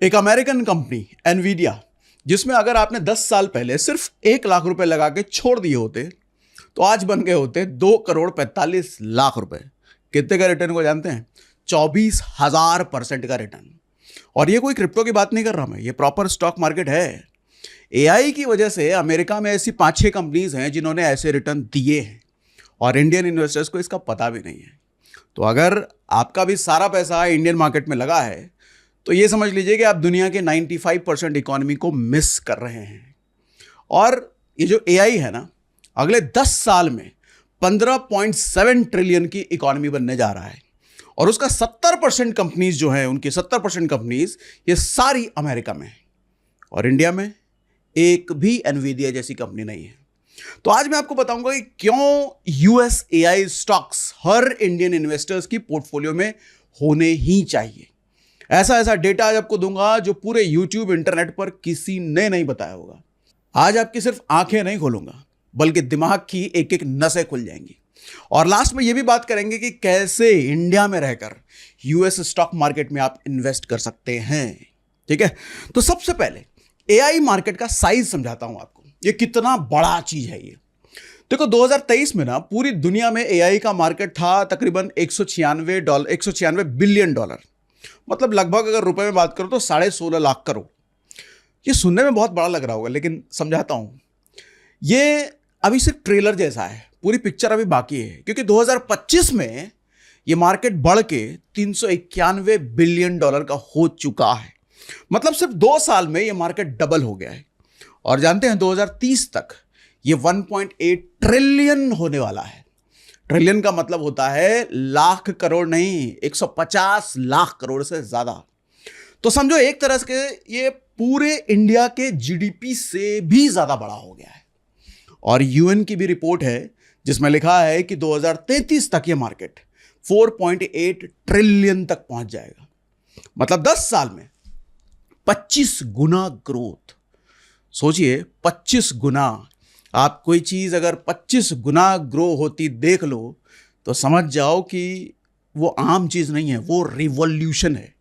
एक American company Nvidia, जिसमें अगर आपने 10 साल पहले सिर्फ 1 लाख रुपए लगा के छोड़ दिए होते तो आज बन गए होते 2 करोड़ 45 लाख रुपए। कितने का रिटर्न को जानते हैं? 24,000% का रिटर्न। और ये कोई क्रिप्टो की बात नहीं कर रहा मैं, ये प्रॉपर स्टॉक मार्केट है। एआई की वजह से अमेरिका में ऐसी 5-6 कंपनीज हैं जिन्होंने ऐसे रिटर्न दिए हैं और इंडियन इन्वेस्टर्स को इसका पता भी नहीं है। तो अगर आपका भी सारा पैसा इंडियन मार्केट में लगा है तो ये समझ लीजिए कि आप दुनिया के 95% इकोनॉमी को मिस कर रहे हैं। और ये जो एआई है ना, अगले 10 साल में 15.7 ट्रिलियन की इकोनॉमी बनने जा रहा है और उसका 70% कंपनीज जो है, उनकी 70% कंपनीज ये सारी अमेरिका में है और इंडिया में एक भी एनवीडिया जैसी कंपनी नहीं है। तो आज मैं आपको बताऊंगा कि क्यों यूएस एआई स्टॉक्स हर इंडियन इन्वेस्टर्स की पोर्टफोलियो में होने ही चाहिए। ऐसा डेटा आज आपको दूंगा जो पूरे यूट्यूब इंटरनेट पर किसी ने नहीं बताया होगा। आज आपकी सिर्फ आंखें नहीं खोलूंगा बल्कि दिमाग की एक एक नसें खुल जाएंगी। और लास्ट में यह भी बात करेंगे कि कैसे इंडिया में रहकर यूएस स्टॉक मार्केट में आप इन्वेस्ट कर सकते हैं। ठीक है, तो सबसे पहले एआई मार्केट का साइज समझाता हूं आपको, ये कितना बड़ा चीज है ये। देखो 2023 में ना पूरी दुनिया में एआई का मार्केट था तकरीबन 196 बिलियन डॉलर, मतलब लगभग अगर रुपए में बात करो तो 16.5 लाख करोड़। ये सुनने में बहुत बड़ा लग रहा होगा लेकिन समझाता हूं, ये अभी सिर्फ ट्रेलर जैसा है, पूरी पिक्चर अभी बाकी है। क्योंकि 2025 में ये मार्केट बढ़ के 391 बिलियन डॉलर का हो चुका है, मतलब सिर्फ 2 साल में ये मार्केट डबल हो गया है। और जानते हैं 2030 तक ये 1.8 ट्रिलियन होने वाला है। ट्रिलियन का मतलब होता है लाख करोड़ नहीं, 150 लाख करोड़ से ज्यादा। तो समझो एक तरह से ये पूरे इंडिया के जीडीपी से भी ज्यादा बड़ा हो गया है। और यूएन की भी रिपोर्ट है जिसमें लिखा है कि 2033 तक ये मार्केट 4.8 ट्रिलियन तक पहुंच जाएगा, मतलब 10 साल में 25 गुना ग्रोथ। सोचिए 25 गुना। आप कोई चीज अगर 25 गुना ग्रो होती देख लो तो समझ जाओ कि वो आम चीज नहीं है, वो रिवॉल्यूशन है।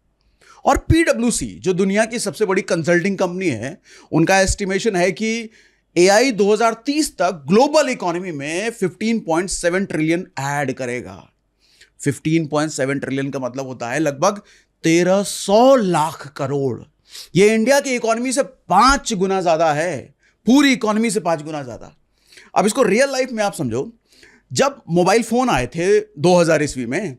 और पीडब्ल्यूसी जो दुनिया की सबसे बड़ी कंसल्टिंग कंपनी है, उनका एस्टिमेशन है कि एआई 2030 तक ग्लोबल इकोनॉमी में 15.7 ट्रिलियन ऐड करेगा। 15.7 ट्रिलियन का मतलब होता है लगभग 1300 लाख करोड़। ये इंडिया की इकोनॉमी से 5 गुना ज्यादा है, पूरी इकोनॉमी से 5 गुना ज्यादा। अब इसको रियल लाइफ में आप समझो, जब मोबाइल फोन आए थे 2000 ईस्वी में,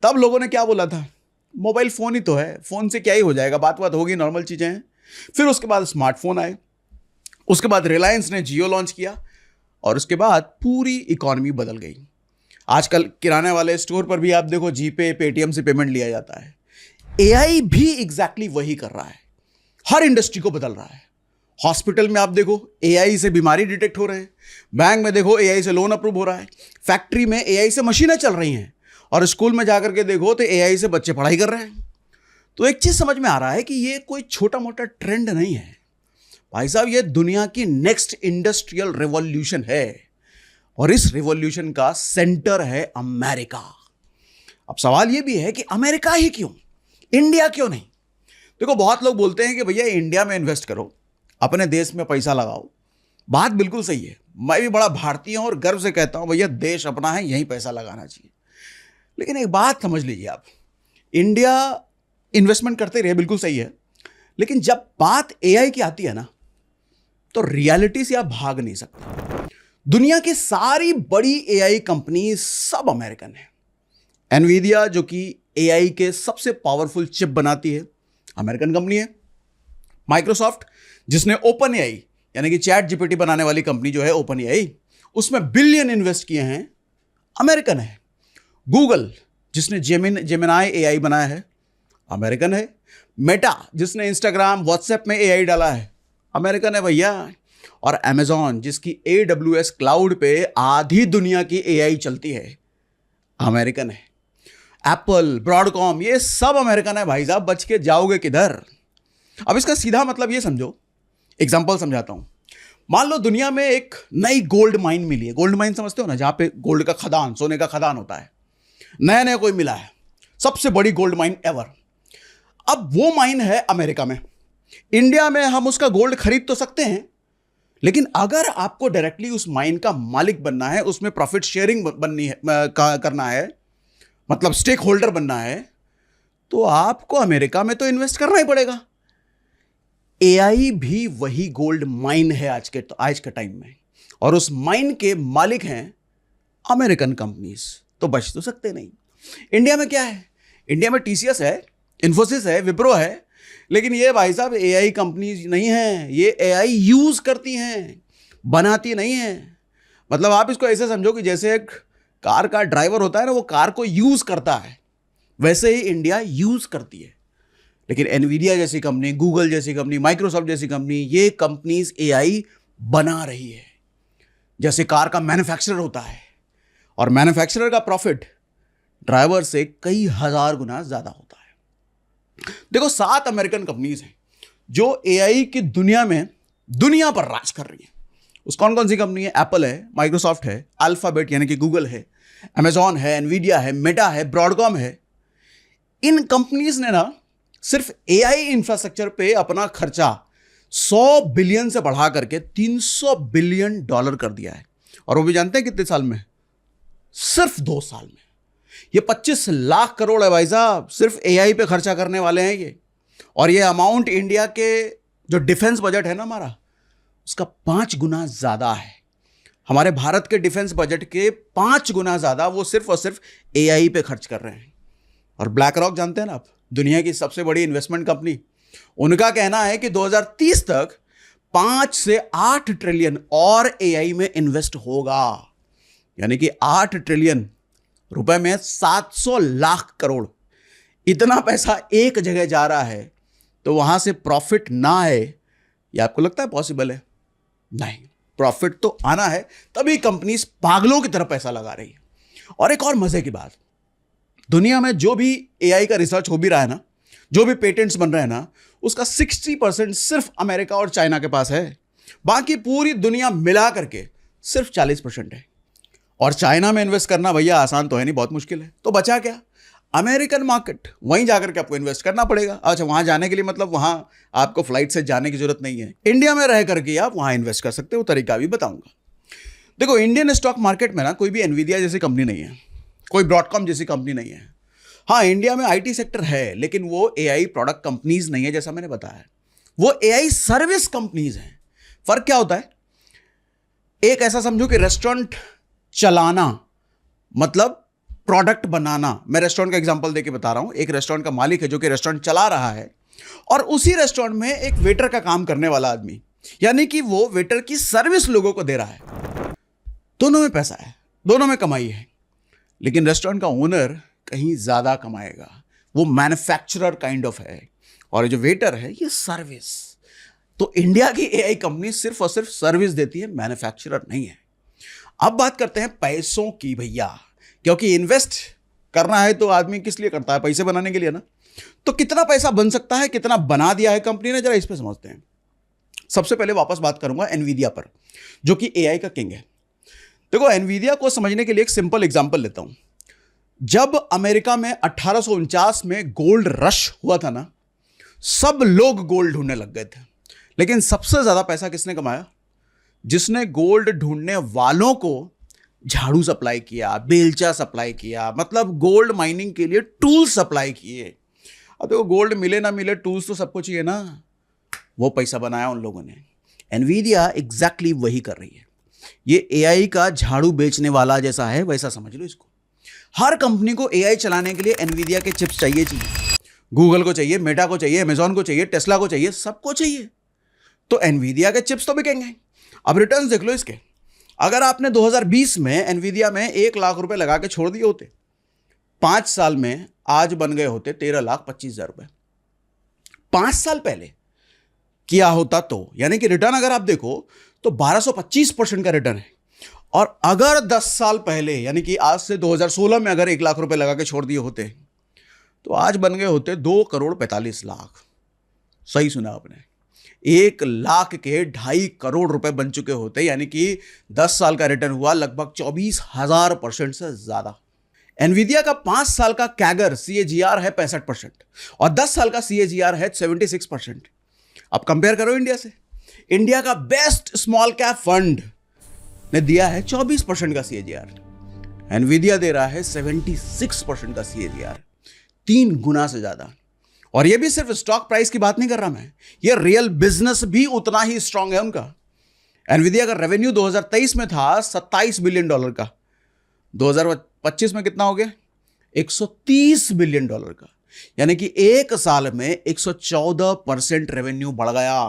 तब लोगों ने क्या बोला था? मोबाइल फोन ही तो है, फोन से क्या ही हो जाएगा, बात होगी, नॉर्मल चीजें हैं। फिर उसके बाद स्मार्टफोन आए, उसके बाद रिलायंस ने जियो लॉन्च किया और उसके बाद पूरी इकोनॉमी बदल गई। आजकल किराने वाले स्टोर पर भी आप देखो जीपे पेटीएम से पेमेंट लिया जाता है। एआई भी एग्जैक्टली वही कर रहा है, हर इंडस्ट्री को बदल रहा है। हॉस्पिटल में आप देखो एआई से बीमारी डिटेक्ट हो रहे हैं, बैंक में देखो एआई से लोन अप्रूव हो रहा है, फैक्ट्री में एआई से मशीनें चल रही हैं और स्कूल में जाकर के देखो तो एआई से बच्चे पढ़ाई कर रहे हैं। तो एक चीज समझ में आ रहा है कि ये कोई छोटा मोटा ट्रेंड नहीं है भाई साहब, ये दुनिया की नेक्स्ट इंडस्ट्रियल रिवॉल्यूशन है और इस रिवॉल्यूशन का सेंटर है अमेरिका। अब सवाल ये भी है कि अमेरिका ही क्यों, इंडिया क्यों नहीं? देखो बहुत लोग बोलते हैं कि भैया इंडिया में इन्वेस्ट करो, अपने देश में पैसा लगाओ। बात बिल्कुल सही है, मैं भी बड़ा भारतीय हूं और गर्व से कहता हूं भैया देश अपना है, यहीं पैसा लगाना चाहिए। लेकिन एक बात समझ लीजिए आप, इंडिया इन्वेस्टमेंट करते रहे, बिल्कुल सही है, लेकिन जब बात एआई की आती है ना तो रियलिटी से आप भाग नहीं सकते। दुनिया की सारी बड़ी एआई कंपनी सब अमेरिकन है। एनवीडिया जो कि एआई के सबसे पावरफुल चिप बनाती है, अमेरिकन कंपनी है। माइक्रोसॉफ्ट जिसने ओपन एआई यानी कि चैट जीपीटी बनाने वाली कंपनी जो है ओपन एआई, उसमें बिलियन इन्वेस्ट किए हैं, अमेरिकन है। गूगल जिसने जेमिनाई एआई बनाया है, अमेरिकन है। मेटा जिसने इंस्टाग्राम व्हाट्सएप में एआई डाला है, अमेरिकन है भैया। और अमेजॉन जिसकी AWS क्लाउड पे आधी दुनिया की एआई चलती है, अमेरिकन है। एप्पल, ब्रॉडकॉम, ये सब अमेरिकन है भाई साहब, बच के जाओगे किधर? अब इसका सीधा मतलब ये समझो, एग्जांपल समझाता हूं। मान लो दुनिया में एक नई गोल्ड माइन मिली है। गोल्ड माइन समझते हो ना, जहां पे गोल्ड का खदान, सोने का खदान होता है, नया नया कोई मिला है, सबसे बड़ी गोल्ड माइन एवर। अब वो माइन है अमेरिका में। इंडिया में हम उसका गोल्ड खरीद तो सकते हैं, लेकिन अगर आपको डायरेक्टली उस माइन का मालिक बनना है, उसमें प्रॉफिट शेयरिंग बननी है, करना है, मतलब स्टेक होल्डर बनना है, तो आपको अमेरिका में तो इन्वेस्ट करना ही पड़ेगा। एआई भी वही गोल्ड माइन है आज के टाइम में, और उस माइन के मालिक हैं अमेरिकन कंपनीज, तो बच तो सकते नहीं। इंडिया में क्या है? इंडिया में टीसीएस है, इन्फोसिस है, विप्रो है, लेकिन ये भाई साहब एआई कंपनीज नहीं है। ये एआई यूज करती हैं, बनाती नहीं है। मतलब आप इसको ऐसे समझो कि जैसे एक कार का ड्राइवर होता है ना, वो कार को यूज करता है, वैसे ही इंडिया यूज करती है। लेकिन एनवीडिया जैसी कंपनी, गूगल जैसी कंपनी, माइक्रोसॉफ्ट जैसी कंपनी, ये कंपनीज एआई बना रही है। जैसे कार का मैन्युफैक्चरर होता है, और मैन्युफैक्चरर का प्रॉफिट ड्राइवर से कई हजार गुना ज्यादा होता है। देखो 7 अमेरिकन कंपनीज हैं जो एआई की दुनिया पर राज कर रही हैं। उस कौन कौन सी कंपनी है? एप्पल है, माइक्रोसॉफ्ट है, अल्फाबेट यानी कि गूगल है, अमेजॉन है, एनवीडिया है, मेटा है, ब्रॉडकॉम है। इन कंपनीज ने ना सिर्फ एआई इंफ्रास्ट्रक्चर पे अपना खर्चा 100 बिलियन से बढ़ा करके $300 बिलियन कर दिया है। और वो भी जानते हैं कितने साल में? सिर्फ 2 साल में। ये 25 लाख करोड़ है भाई साहब, सिर्फ एआई पे खर्चा करने वाले हैं ये। और ये अमाउंट इंडिया के जो डिफेंस बजट है ना हमारा, उसका 5 गुना ज्यादा है। हमारे भारत के डिफेंस बजट के 5 गुना ज्यादा वो सिर्फ और सिर्फ एआई पे खर्च कर रहे हैं। और ब्लैक रॉक जानते हैं ना आप, दुनिया की सबसे बड़ी इन्वेस्टमेंट कंपनी, उनका कहना है कि 2030 तक 5 से 8 ट्रिलियन और एआई में इन्वेस्ट होगा। यानी कि 8 ट्रिलियन रुपए में 700 लाख करोड़, इतना पैसा एक जगह जा रहा है, तो वहां से प्रॉफिट ना आए, ये आपको लगता है पॉसिबल है? नहीं, प्रॉफिट तो आना है, तभी कंपनीज पागलों की तरह पैसा लगा रही है। और एक और मजे की बात, दुनिया में जो भी एआई का रिसर्च हो भी रहा है ना, जो भी पेटेंट्स बन रहे हैं ना, उसका 60% सिर्फ अमेरिका और चाइना के पास है। बाकी पूरी दुनिया मिला करके सिर्फ 40% है। और चाइना में इन्वेस्ट करना भैया आसान तो है नहीं, बहुत मुश्किल है। तो बचा क्या? अमेरिकन मार्केट, वहीं जाकर के आपको इन्वेस्ट करना पड़ेगा। अच्छा, वहां जाने के लिए मतलब वहां आपको फ्लाइट से जाने की जरूरत नहीं है, इंडिया में रह करके आप वहां इन्वेस्ट कर सकते हो। तरीका भी बताऊंगा। देखो, इंडियन स्टॉक मार्केट में ना कोई भी एनवीडिया जैसी कंपनी नहीं है, कोई ब्रॉडकॉम जैसी कंपनी नहीं है। हाँ, इंडिया में आईटी सेक्टर है, लेकिन वो एआई प्रोडक्ट कंपनीज नहीं है, जैसा मैंने बताया। वो एआई सर्विस कंपनीज हैं। फर्क क्या होता है? एक ऐसा समझो कि रेस्टोरेंट चलाना मतलब प्रोडक्ट बनाना। मैं रेस्टोरेंट का एग्जांपल देके बता रहा हूं। एक रेस्टोरेंट का मालिक है जो कि रेस्टोरेंट चला रहा है, और उसी रेस्टोरेंट में एक वेटर का काम करने वाला आदमी, यानी कि वो वेटर की सर्विस लोगों को दे रहा है। दोनों में पैसा है, दोनों में कमाई है, लेकिन रेस्टोरेंट का ओनर कहीं ज्यादा कमाएगा। वो मैन्युफैक्चरर काइंड ऑफ है, और जो वेटर है ये सर्विस। तो इंडिया की एआई कंपनी सिर्फ और सिर्फ सर्विस देती है, मैन्युफैक्चरर नहीं है। अब बात करते हैं पैसों की भैया, क्योंकि इन्वेस्ट करना है तो आदमी किस लिए करता है? पैसे बनाने के लिए ना। तो कितना पैसा बन सकता है, कितना बना दिया है कंपनी ने, जरा इस पे समझते हैं। सबसे पहले वापस बात करूंगा एनवीडिया पर, जो कि एआई का किंग है। देखो, एनवीडिया को समझने के लिए एक सिंपल एग्जांपल लेता हूं। जब अमेरिका में 1849 में गोल्ड रश हुआ था ना, सब लोग गोल्ड ढूंढने लग गए थे। लेकिन सबसे ज्यादा पैसा किसने कमाया? जिसने गोल्ड ढूंढने वालों को झाड़ू सप्लाई किया, बेलचा सप्लाई किया, मतलब गोल्ड माइनिंग के लिए टूल्स सप्लाई किए। अब देखो, गोल्ड मिले ना मिले, टूल्स तो सबको चाहिए ना। वो पैसा बनाया उन लोगों ने। एनवीडिया एग्जैक्टली वही कर रही है। ये एआई का झाड़ू बेचने वाला जैसा है, वैसा समझ लो इसको। हर कंपनी को एआई चलाने के लिए एनवीडिया के चिप्स चाहिए। गूगल को चाहिए, मेटा को चाहिए, अमेजॉन को चाहिए, टेस्ला को चाहिए, सबको चाहिए। तो एनवीडिया के चिप्स तो बिकेंगे। अब रिटर्न्स देख लो इसके। अगर आपने 2020 में एनवीडिया में 1 लाख रुपए लगा के छोड़ दिए होते, 5 साल में आज बन गए होते 13,25,000 रुपए। 5 साल पहले किया होता तो, यानी कि रिटर्न अगर आप देखो तो 1225% का रिटर्न है। और अगर 10 साल पहले, यानी कि आज से 2016 में अगर 1 लाख रुपए लगा के छोड़ दिए होते, तो आज बन गए होते 2,45,00,000। सही सुना आपने, 1 लाख के 2.5 करोड़ रुपए बन चुके होते, यानी कि 10 साल का रिटर्न हुआ लगभग 24,000% से ज्यादा। एनवीडिया का 5 साल का कैगर CAGR है 65% और 10 साल का CAGR है 76%। अब कंपेयर करो इंडिया से। इंडिया का बेस्ट स्मॉल कैप फंड ने दिया है 24% का CAGR, एनवीडिया दे रहा है 76% का CAGR, 3 गुना से ज्यादा। और ये भी सिर्फ स्टॉक प्राइस की बात नहीं कर रहा मैं, ये रियल बिजनेस भी उतना ही स्ट्रांग है उनका। एनवीडिया का रेवेन्यू 2023 में था $27 बिलियन का, 2025 में कितना हो गया? $130 बिलियन का, यानी कि एक साल में 114% रेवेन्यू बढ़ गया।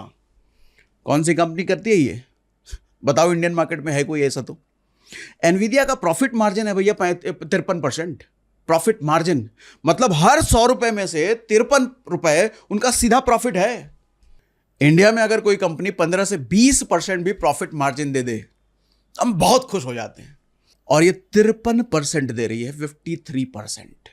कौन सी कंपनी करती है ये? बताओ इंडियन मार्केट में है कोई ऐसा? तो एनवीडिया का प्रॉफिट मार्जिन है भैया 53%। प्रॉफिट मार्जिन मतलब हर 100 रुपए में से 53 रुपए उनका सीधा प्रॉफिट है। इंडिया में अगर कोई कंपनी 15 से 20% भी प्रॉफिट मार्जिन दे दे तो हम बहुत खुश हो जाते हैं, और ये 53% दे रही है, 53%।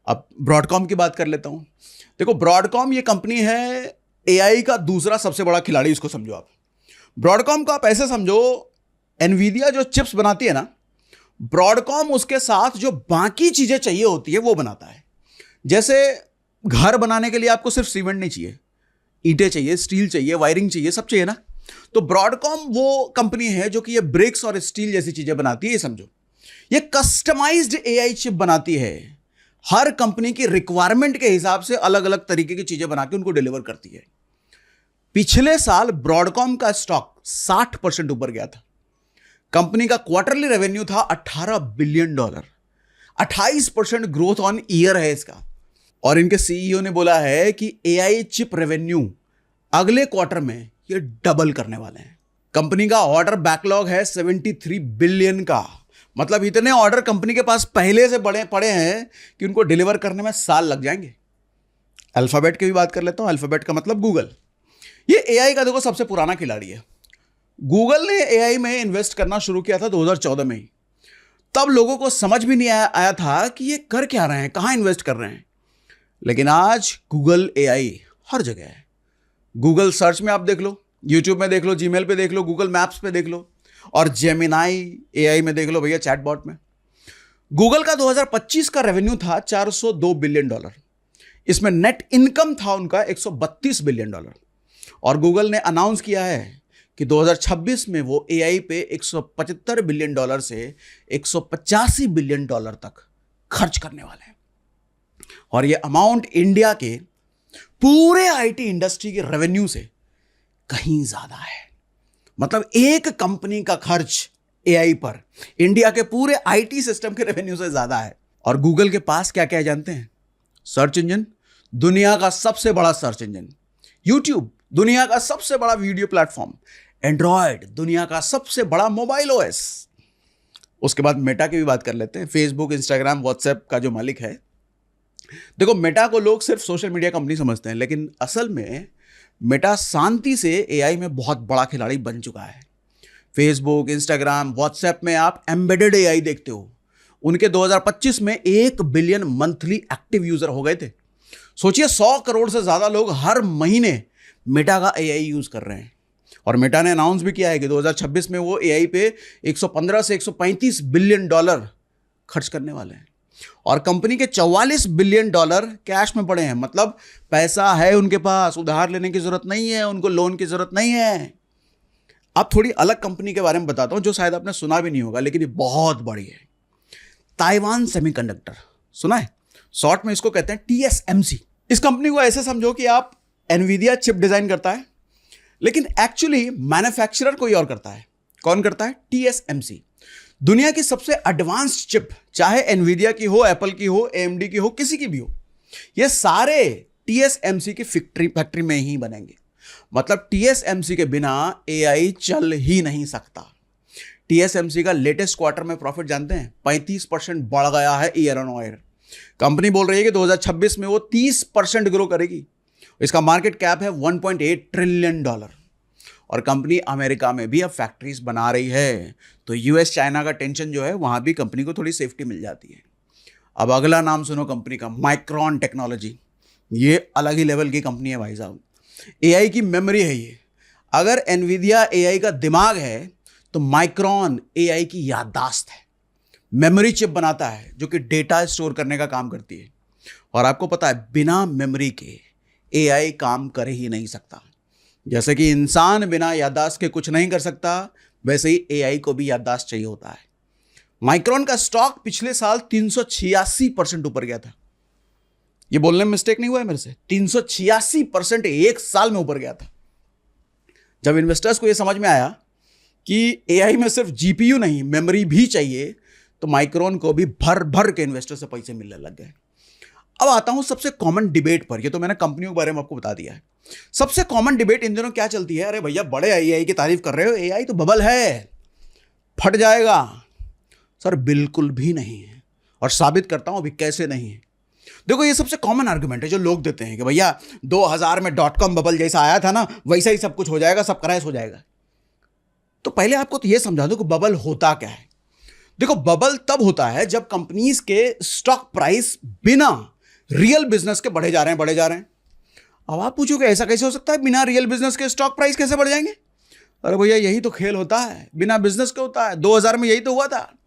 अब ब्रॉडकॉम की बात कर लेता हूं। देखो, ब्रॉडकॉम ये कंपनी है एआई का दूसरा सबसे बड़ा खिलाड़ी, इसको समझो आप। ब्रॉडकॉम को आप ऐसे समझो, एनवीडिया जो चिप्स बनाती है ना, ब्रॉडकॉम उसके साथ जो बाकी चीजें चाहिए होती है वो बनाता है। जैसे घर बनाने के लिए आपको सिर्फ सीमेंट नहीं चाहिए, ईंटें चाहिए, स्टील चाहिए, वायरिंग चाहिए, सब चाहिए ना। तो ब्रॉडकॉम वो कंपनी है जो कि ये ब्रिक्स और स्टील जैसी चीजें बनाती है। ये समझो, ये कस्टमाइज्ड एआई चिप बनाती है, हर कंपनी की रिक्वायरमेंट के हिसाब से अलग अलग तरीके की चीजें बना के उनको डिलीवर करती है। पिछले साल ब्रॉडकॉम का स्टॉक 60% ऊपर गया था। कंपनी का क्वार्टरली रेवेन्यू था $18 बिलियन, 28% ग्रोथ ऑन ईयर है इसका। और इनके सीईओ ने बोला है कि एआई चिप रेवेन्यू अगले क्वार्टर में ये डबल करने वाले हैं। कंपनी का ऑर्डर बैकलॉग है 73 बिलियन का, मतलब इतने ऑर्डर कंपनी के पास पहले से बड़े पड़े हैं कि उनको डिलीवर करने में साल लग जाएंगे। अल्फाबेट की भी बात कर लेता हूं। अल्फाबेट का मतलब गूगल। ये एआई का देखो सबसे पुराना खिलाड़ी है। गूगल ने एआई में इन्वेस्ट करना शुरू किया था 2014 में ही। तब लोगों को समझ भी नहीं आया था कि ये कर क्या रहे हैं, कहां इन्वेस्ट कर रहे हैं। लेकिन आज गूगल एआई हर जगह है। गूगल सर्च में आप देख लो, यूट्यूब में देख लो, जीमेल पे देख लो, गूगल मैप्स पे देख लो, और जेमिनाई एआई में देख लो भैया, चैटबॉट में। गूगल का 2025 का रेवेन्यू था $402 बिलियन। इसमें नेट इनकम था उनका $132 बिलियन। और गूगल ने अनाउंस किया है कि 2026 में वो एआई पे $175 बिलियन से $185 बिलियन तक खर्च करने वाले हैं। और ये अमाउंट इंडिया के पूरे आईटी इंडस्ट्री के रेवेन्यू से कहीं ज्यादा है। मतलब एक कंपनी का खर्च एआई पर इंडिया के पूरे आईटी सिस्टम के रेवेन्यू से ज्यादा है। और गूगल के पास क्या क्या है जानते हैं? सर्च इंजन, दुनिया का सबसे बड़ा सर्च इंजन। यूट्यूब, दुनिया का सबसे बड़ा वीडियो प्लेटफॉर्म। एंड्रॉयड, दुनिया का सबसे बड़ा मोबाइल ओएस। उसके बाद मेटा की भी बात कर लेते हैं। फेसबुक, इंस्टाग्राम, व्हाट्सएप का जो मालिक है। देखो, मेटा को लोग सिर्फ सोशल मीडिया कंपनी समझते हैं, लेकिन असल में मेटा शांति से एआई में बहुत बड़ा खिलाड़ी बन चुका है। फेसबुक, इंस्टाग्राम, व्हाट्सएप में आप एम्बेडेड एआई देखते हो। उनके 2025 में 1 बिलियन मंथली एक्टिव यूजर हो गए थे। सोचिए, 100 करोड़ से ज्यादा लोग हर महीने मेटा का एआई यूज कर रहे हैं। और मेटा ने अनाउंस भी किया है कि 2026 में वो एआई पे 115 से 135 बिलियन डॉलर खर्च करने वाले हैं। और कंपनी के $44 बिलियन कैश में पड़े हैं, मतलब पैसा है उनके पास, उधार लेने की जरूरत नहीं है, उनको लोन की जरूरत नहीं है। अब थोड़ी अलग कंपनी के बारे में बताता हूं जो शायद आपने सुना भी नहीं होगा, लेकिन ये बहुत बड़ी है। ताइवान सेमीकंडक्टर सुना है? शॉर्ट में इसको कहते हैं TSMC। इस कंपनी को ऐसे समझो कि आप एनवीडिया चिप डिजाइन करता है, लेकिन एक्चुअली मैन्युफैक्चरर कोई और करता है। कौन करता है? TSMC। दुनिया की सबसे एडवांस्ड चिप, चाहे एनवीडिया की हो, एप्पल की हो, AMD की हो, किसी की भी हो, ये सारे TSMC की फैक्ट्री में ही बनेंगे। मतलब TSMC के बिना एआई चल ही नहीं सकता। TSMC का लेटेस्ट क्वार्टर में प्रॉफिट जानते हैं? 35% बढ़ गया है ईयर ऑन ईयर। कंपनी बोल रही है कि 2026 में वो 30% ग्रो करेगी। इसका मार्केट कैप है $1.8 ट्रिलियन। और कंपनी अमेरिका में भी अब फैक्ट्रीज बना रही है। तो यूएस चाइना का टेंशन जो है, वहां भी कंपनी को थोड़ी सेफ्टी मिल जाती है। अब अगला नाम सुनो कंपनी का, माइक्रॉन टेक्नोलॉजी। ये अलग ही लेवल की कंपनी है भाई साहब। एआई की मेमोरी है ये। अगर एनवीडिया एआई का दिमाग है तो माइक्रॉन एआई की याददाश्त है। मेमोरी चिप बनाता है जो कि डेटा स्टोर करने का काम करती है। और आपको पता है बिना मेमोरी के एआई काम कर ही नहीं सकता। जैसे कि इंसान बिना याददाश्त के कुछ नहीं कर सकता, वैसे ही एआई को भी याददाश्त चाहिए होता है। माइक्रोन का स्टॉक पिछले साल 386% ऊपर गया था। ये बोलने में मिस्टेक नहीं हुआ है मेरे से, 386% एक साल में ऊपर गया था। जब इन्वेस्टर्स को यह समझ में आया कि एआई में सिर्फ जीपीयू नहीं मेमोरी भी चाहिए, तो माइक्रोन को भी भर भर के इन्वेस्टर से पैसे मिलने लग गए। अब आता हूं सबसे कॉमन डिबेट पर। ये तो मैंने कंपनियों के बारे में आपको बता दिया है। सबसे कॉमन डिबेट इन दिनों क्या चलती है, अरे भैया बड़े एआई की तारीफ कर रहे हो, एआई तो बबल है, फट जाएगा। सर बिल्कुल भी नहीं है, और साबित करता हूं अभी कैसे नहीं है। देखो ये सबसे कॉमन आर्गुमेंट है जो लोग देते हैं कि भैया 2000 में .com बबल जैसा आया था ना, वैसा ही सब कुछ हो जाएगा, सब क्रैश हो जाएगा। तो पहले आपको तो ये समझा दो कि बबल होता क्या है। देखो बबल तब होता है जब कंपनीज के स्टॉक प्राइस बिना रियल बिजनेस के बढ़े जा रहे हैं। अब आप पूछोगे ऐसा कैसे हो सकता है, बिना रियल बिजनेस के स्टॉक प्राइस कैसे बढ़ जाएंगे? अरे भैया यही तो खेल होता है, बिना बिजनेस के होता है। 2000 में यही तो हुआ था।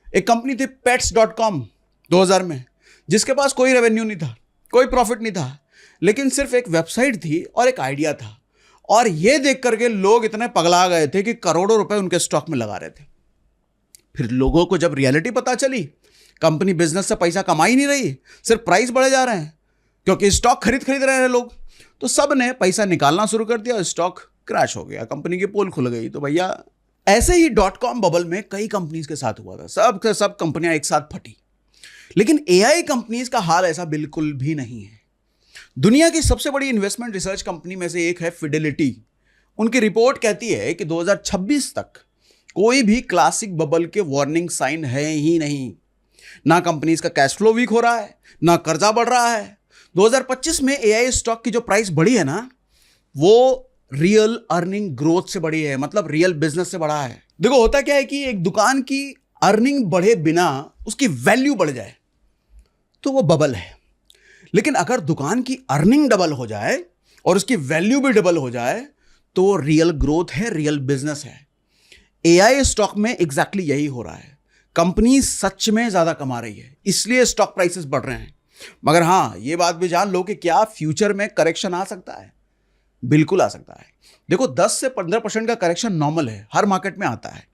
एक कंपनी थी pets.com 2000 में, जिसके पास कोई रेवेन्यू नहीं था, कोई प्रॉफिट नहीं था, लेकिन सिर्फ एक वेबसाइट थी और एक आइडिया था। और यह देख करके लोग इतने पगला गए थे कि करोड़ों रुपए उनके स्टॉक में लगा रहे थे। फिर लोगों को जब रियलिटी पता चली, कंपनी बिजनेस से पैसा कमा ही नहीं रही, सिर्फ प्राइस बढ़े जा रहे हैं क्योंकि स्टॉक खरीद रहे हैं लोग, तो सब ने पैसा निकालना शुरू कर दिया और स्टॉक क्रैश हो गया, कंपनी की पोल खुल गई। तो भैया ऐसे ही .com बबल में कई कंपनीज के साथ हुआ था, सब कंपनियां एक साथ फटी। लेकिन एआई कंपनीज का हाल ऐसा बिल्कुल भी नहीं है। दुनिया की सबसे बड़ी इन्वेस्टमेंट रिसर्च कंपनी में से एक है फिडेलिटी। उनकी रिपोर्ट कहती है कि 2026 तक कोई भी क्लासिक बबल के वार्निंग साइन है ही नहीं। ना कंपनीज का कैश फ्लो वीक हो रहा है, ना कर्जा बढ़ रहा है। 2025 में एआई स्टॉक की जो प्राइस बढ़ी है ना, वो रियल अर्निंग ग्रोथ से बढ़ी है, मतलब रियल बिजनेस से बढ़ा है। देखो होता क्या है कि एक दुकान की अर्निंग बढ़े बिना उसकी वैल्यू बढ़ जाए तो वो बबल है। लेकिन अगर दुकान की अर्निंग डबल हो जाए और उसकी वैल्यू भी डबल हो जाए तो वो रियल ग्रोथ है, रियल बिजनेस है। एआई स्टॉक में एग्जैक्टली यही हो रहा है। कंपनी सच में ज्यादा कमा रही है, इसलिए स्टॉक प्राइसेस बढ़ रहे हैं। मगर हां, ये बात भी जान लो कि क्या फ्यूचर में करेक्शन आ सकता है? बिल्कुल आ सकता है। देखो 10 से 15% का करेक्शन नॉर्मल है, हर मार्केट में आता है।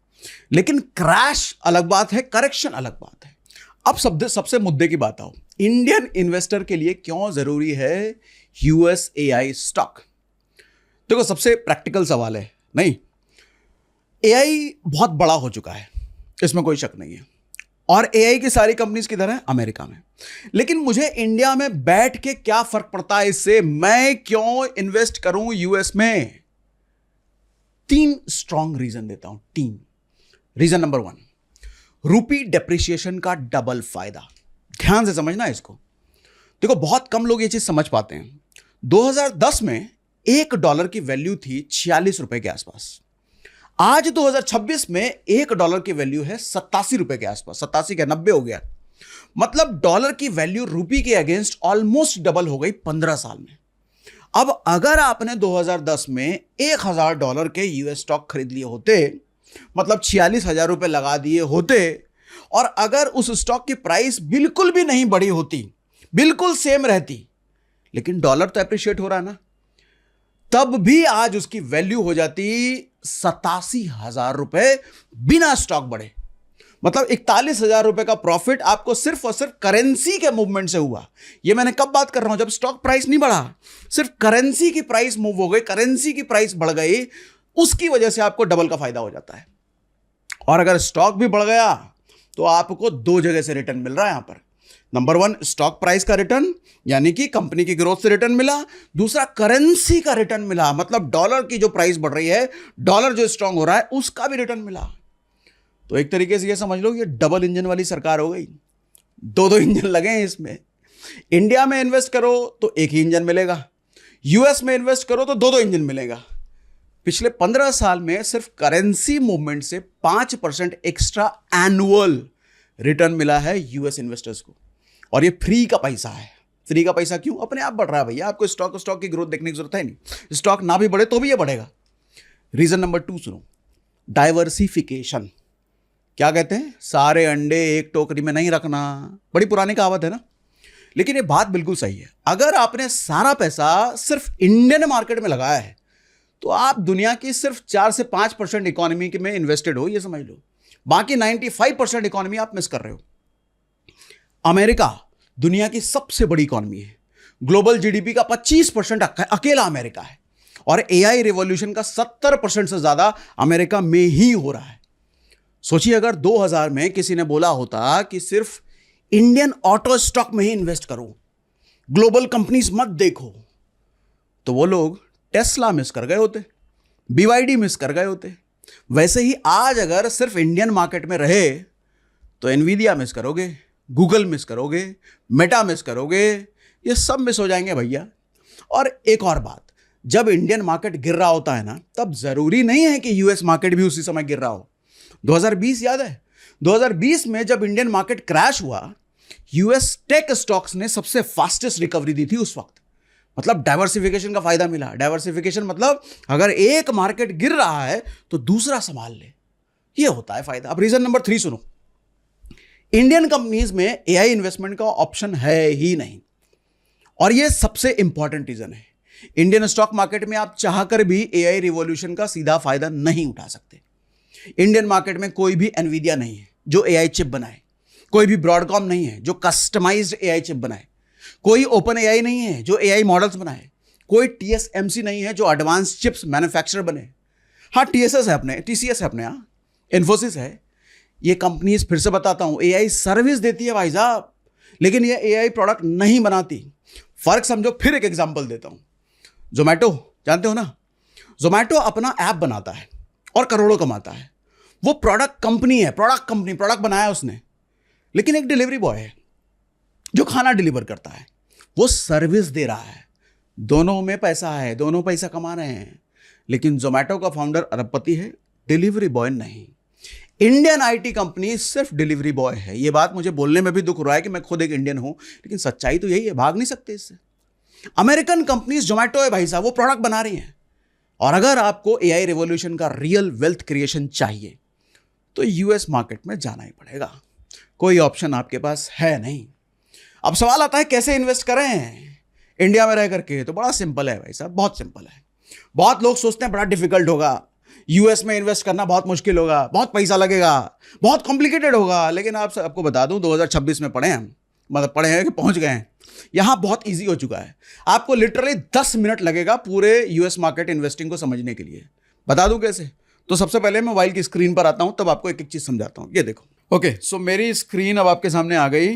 लेकिन क्रैश अलग बात है, करेक्शन अलग बात है। अब सबसे मुद्दे की बात आओ, इंडियन इन्वेस्टर के लिए क्यों जरूरी है यूएस एआई स्टॉक? देखो सबसे प्रैक्टिकल सवाल है, नहीं, एआई बहुत बड़ा हो चुका है, इसमें कोई शक नहीं है, और एआई की सारी कंपनीज किधर है? अमेरिका में। लेकिन मुझे इंडिया में बैठ के क्या फर्क पड़ता है इससे? मैं क्यों इन्वेस्ट करूं यूएस में? 3 स्ट्रॉन्ग रीजन देता हूं, 3। रीजन नंबर 1, रूपी डेप्रिसिएशन का डबल फायदा। ध्यान से समझना इसको। देखो बहुत कम लोग ये चीज समझ पाते हैं। 2010 में $1 की वैल्यू थी 46 रुपए के आसपास। आज 2026 में $1 की वैल्यू है 87 रुपए के आसपास, 87 क्या 90 हो गया। मतलब डॉलर की वैल्यू रूपी के अगेंस्ट ऑलमोस्ट डबल हो गई 15 साल में। अब अगर आपने 2010 में $1000 के यूएस स्टॉक खरीद लिए होते, मतलब 46,000 रुपए लगा दिए होते, और अगर उस स्टॉक की प्राइस बिल्कुल भी नहीं बढ़ी होती, बिल्कुल सेम रहती, लेकिन डॉलर तो एप्रिशिएट हो रहा है ना, तब भी आज उसकी वैल्यू हो जाती 87,000 रुपए बिना स्टॉक बढ़े। मतलब 41,000 रुपए का प्रॉफिट आपको सिर्फ और सिर्फ करेंसी के मूवमेंट से हुआ। ये मैंने कब बात कर रहा हूं? जब स्टॉक प्राइस नहीं बढ़ा, सिर्फ करेंसी की प्राइस मूव हो गई, करेंसी की प्राइस बढ़ गई, उसकी वजह से आपको डबल का फायदा हो जाता है। और अगर स्टॉक भी बढ़ गया तो आपको 2 जगह से रिटर्न मिल रहा है यहां पर। नंबर 1 स्टॉक प्राइस का रिटर्न, यानी कि कंपनी की ग्रोथ से रिटर्न मिला। दूसरा करेंसी का रिटर्न मिला, मतलब डॉलर की जो प्राइस बढ़ रही है, डॉलर जो स्ट्रांग हो रहा है, उसका भी रिटर्न मिला। तो एक तरीके से ये समझ लो ये डबल इंजन वाली सरकार हो गई। 2 इंजन लगे हैं इसमें। इंडिया में इन्वेस्ट करो तो एक ही इंजन मिलेगा, यूएस में इन्वेस्ट करो तो 2 इंजन मिलेगा। पिछले 15 साल में सिर्फ करेंसी मूवमेंट से 5% एक्स्ट्रा एनुअल रिटर्न मिला है यूएस इन्वेस्टर्स को, और ये फ्री का पैसा है। फ्री का पैसा क्यों? अपने आप बढ़ रहा है भैया, आपको स्टॉक की ग्रोथ देखने की जरूरत है नहीं। स्टॉक ना भी बढ़े तो भी ये बढ़ेगा। रीजन नंबर 2 सुनो, डाइवर्सिफिकेशन। क्या कहते हैं, सारे अंडे एक टोकरी में नहीं रखना, बड़ी पुरानी कहावत है ना। लेकिन ये बात बिल्कुल सही है। अगर आपने सारा पैसा सिर्फ इंडियन मार्केट में लगाया है तो आप दुनिया की सिर्फ 4 से 5% इकोनॉमी में इन्वेस्टेड हो, ये समझ लो। बाकी 95% इकोनॉमी आप मिस कर रहे हो। अमेरिका दुनिया की सबसे बड़ी इकोनॉमी है, ग्लोबल जीडीपी का 25% अकेला अमेरिका है, और एआई रिवॉल्यूशन का 70% से ज्यादा अमेरिका में ही हो रहा है। सोचिए अगर 2000 में किसी ने बोला होता कि सिर्फ इंडियन ऑटो स्टॉक में ही इन्वेस्ट करो, ग्लोबल कंपनीज मत देखो, तो वो लोग टेस्ला मिस कर गए होते, बीवाईडी मिस कर गए होते। वैसे ही आज अगर सिर्फ इंडियन मार्केट में रहे तो एनवीडिया मिस करोगे, गूगल मिस करोगे, मेटा मिस करोगे, ये सब मिस हो जाएंगे भैया। और एक और बात, जब इंडियन मार्केट गिर रहा होता है ना, तब जरूरी नहीं है कि यूएस मार्केट भी उसी समय गिर रहा हो। 2020 याद है, 2020 में जब इंडियन मार्केट क्रैश हुआ, यूएस टेक स्टॉक्स ने सबसे फास्टेस्ट रिकवरी दी थी उस वक्त। मतलब डाइवर्सिफिकेशन का फायदा मिला। डाइवर्सिफिकेशन मतलब अगर एक मार्केट गिर रहा है तो दूसरा संभाल ले, ये होता है फायदा। अब रीजन नंबर 3 सुनो, इंडियन कंपनीज में एआई इन्वेस्टमेंट का ऑप्शन है ही नहीं, और ये सबसे इंपॉर्टेंट रीजन है। इंडियन स्टॉक मार्केट में आप चाहकर भी एआई रिवॉल्यूशन का सीधा फायदा नहीं उठा सकते। इंडियन मार्केट में कोई भी एनवीडिया नहीं है जो एआई चिप बनाए, कोई भी ब्रॉडकॉम नहीं है जो कस्टमाइज्ड एआई चिप बनाए, कोई ओपन एआई नहीं है जो एआई मॉडल्स बनाए, कोई टीएसएमसी नहीं है जो एडवांस चिप्स मैन्युफैक्चर बने। हाँ टीएसएस है अपने, टीसीएस है अपने, हाँ इन्फोसिस है। ये कंपनीज फिर से बताता हूं एआई सर्विस देती है भाई साहब, लेकिन ये एआई प्रोडक्ट नहीं बनाती। फर्क समझो, फिर एक एग्जांपल देता हूं। जोमैटो जानते हो ना, जोमैटो अपना ऐप बनाता है और करोड़ों कमाता है। वो प्रोडक्ट कंपनी है, प्रोडक्ट बनाया उसने, लेकिन एक डिलीवरी बॉय है जो खाना डिलीवर करता है, वो सर्विस दे रहा है। दोनों में पैसा है, दोनों पैसा कमा रहे हैं, लेकिन जोमैटो का फाउंडर अरबपति है, डिलीवरी बॉय नहीं। इंडियन आईटी कंपनी सिर्फ डिलीवरी बॉय है। ये बात मुझे बोलने में भी दुख हो रहा है कि मैं खुद एक इंडियन हूं, लेकिन सच्चाई तो यही है, भाग नहीं सकते इससे। अमेरिकन कंपनीज जोमैटो है भाई साहब, वो प्रोडक्ट बना रही हैं। और अगर आपको एआई रिवॉल्यूशन का रियल वेल्थ क्रिएशन चाहिए तो यूएस मार्केट में जाना ही पड़ेगा, कोई ऑप्शन आपके पास है नहीं। अब सवाल आता है कैसे इन्वेस्ट करें इंडिया में रह करके, तो बड़ा सिंपल है भाई साहब, बहुत सिंपल है। बहुत लोग सोचते हैं बड़ा डिफिकल्ट होगा, यूएस में इन्वेस्ट करना बहुत मुश्किल होगा, बहुत पैसा लगेगा, बहुत कॉम्प्लिकेटेड होगा। लेकिन आपको बता दूं 2026 में पढ़े हैं, मतलब पढ़े हैं कि पहुंच गए हैं, यहां बहुत इजी हो चुका है। आपको लिटरली 10 मिनट लगेगा पूरे यूएस मार्केट इन्वेस्टिंग को समझने के लिए। बता दूं कैसे? तो सबसे पहले मैं मोबाइल की स्क्रीन पर आता हूं, तब आपको एक एक चीज समझाता हूं। ये देखो, ओके सो मेरी स्क्रीन अब आपके सामने आ गई।